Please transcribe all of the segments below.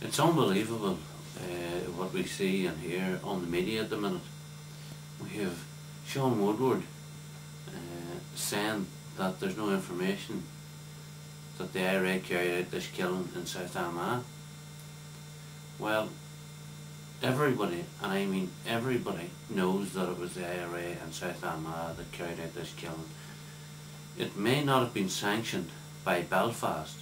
It's unbelievable what we see and hear on the media at the minute. We have Sean Woodward saying that there's no information that the IRA carried out this killing in South Armagh. Well, everybody, and I mean everybody, knows that it was the IRA in South Armagh that carried out this killing. It may not have been sanctioned by Belfast,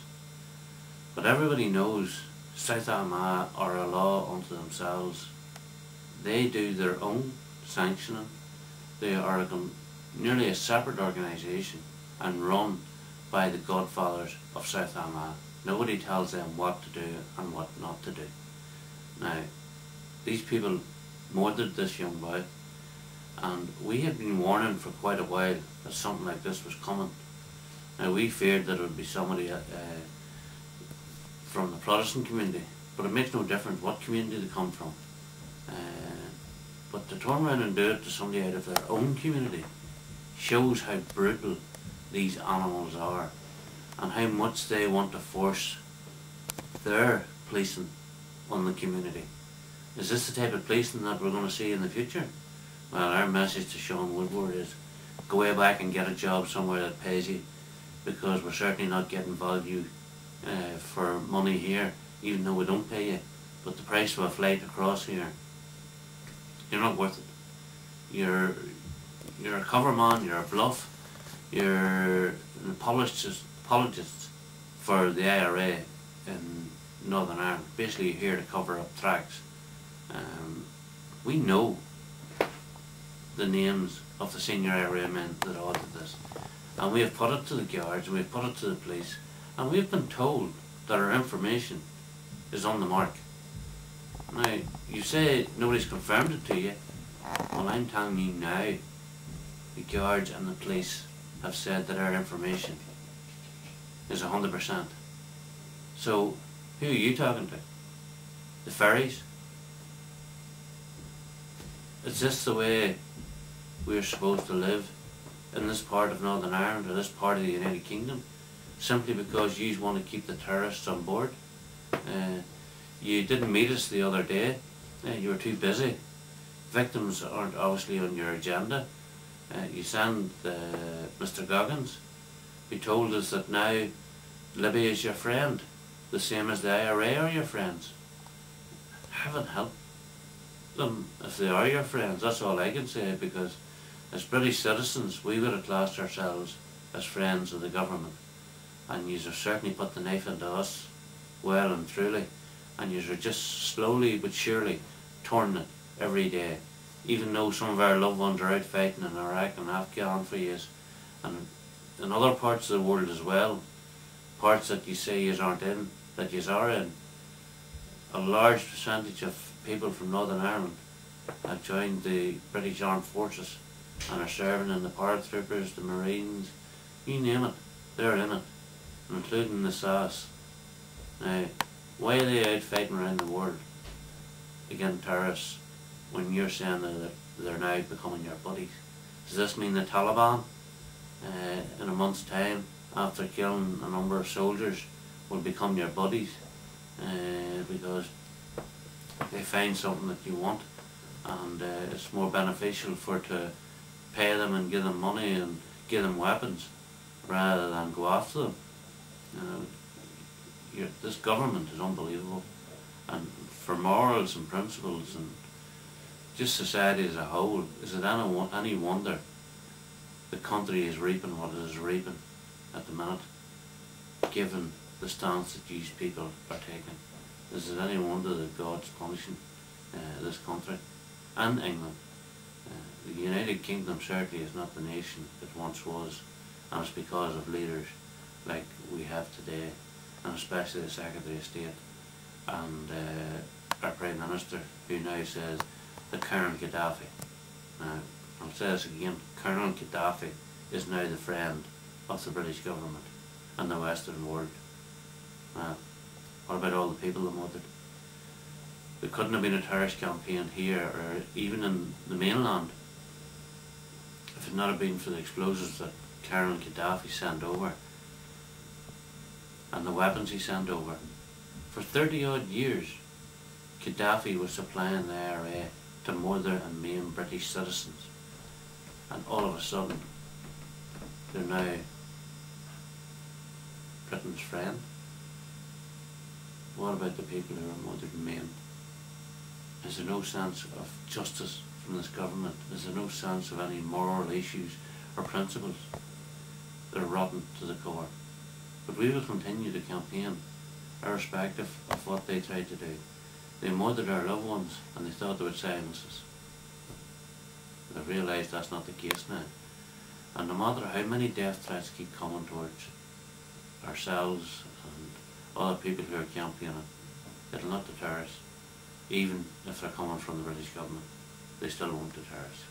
but everybody knows South Armagh are a law unto themselves. They do their own sanctioning. They are nearly a separate organisation and run by the godfathers of South Armagh. Nobody tells them what to do and what not to do. Now, these people murdered this young boy, and we had been warning for quite a while that something like this was coming. Now, we feared that it would be somebody from the Protestant community, but it makes no difference what community they come from. But to turn around and do it to somebody out of their own community shows how brutal these animals are and how much they want to force their policing on the community. Is this the type of policing that we're going to see in the future? Well, our message to Sean Woodward is go way back and get a job somewhere that pays you, because we're certainly not getting value for money here, even though we don't pay you. But the price of a flight across here, you're not worth it. You're a cover man, you're a bluff, you're an apologist for the IRA in Northern Ireland. Basically you're here to cover up tracks. We know the names of the senior IRA men that ordered this, and we have put it to the guards, and we have put it to the police, and we have been told that our information is on the mark. Now, you say nobody's confirmed it to you. Well, I'm telling you now, the guards and the police have said that our information is 100%. So, who are you talking to? The ferries? Is this the way we're supposed to live in this part of Northern Ireland or this part of the United Kingdom? Simply because you want to keep the terrorists on board? You didn't meet us the other day. You were too busy. Victims aren't obviously on your agenda. You sent Mr. Goggins, who told us that now Libya is your friend, the same as the IRA are your friends. Heaven help them if they are your friends. That's all I can say, because as British citizens we would have classed ourselves as friends of the government, and you have certainly put the knife into us well and truly, and you are just slowly but surely turning it every day, even though some of our loved ones are out fighting in Iraq and Afghan for you, and in other parts of the world as well, parts that you say you aren't in, that you are in. A large percentage of people from Northern Ireland have joined the British Armed Forces and are serving in the paratroopers, the Marines, you name it, they're in it, including the SAS. Now, why are they out fighting around the world against terrorists when you're saying that they're now becoming your buddies? Does this mean the Taliban in a month's time, after killing a number of soldiers, will become your buddies because they find something that you want, and it's more beneficial to pay them and give them money and give them weapons rather than go after them? This government is unbelievable, and for morals and principles and just society as a whole, is it any wonder the country is reaping what it is reaping at the minute, given the stance that these people are taking? Is it any wonder that God's punishing this country and England? The United Kingdom certainly is not the nation it once was, and it's because of leaders like we have today, and especially the Secretary of State and our Prime Minister, who now says that Colonel Gaddafi. Now, I'll say this again, Colonel Gaddafi is now the friend of the British government and the Western world. What about all the people that murdered? There couldn't have been a terrorist campaign here or even in the mainland if it not have been for the explosives that Colonel Gaddafi sent over and the weapons he sent over. For 30 odd years, Gaddafi was supplying the IRA to murder and maim British citizens, and all of a sudden they're now Britain's friend. What about the people who are murdered and maimed? Is there no sense of justice from this government? Is there no sense of any moral issues or principles? They're rotten to the core. But we will continue to campaign irrespective of what they tried to do. They murdered our loved ones and they thought they would silence us. They've realised that's not the case now. And no matter how many death threats keep coming towards ourselves and other people who are campaigning, it'll not deter us. Even if they're coming from the British government, they still won't deter us.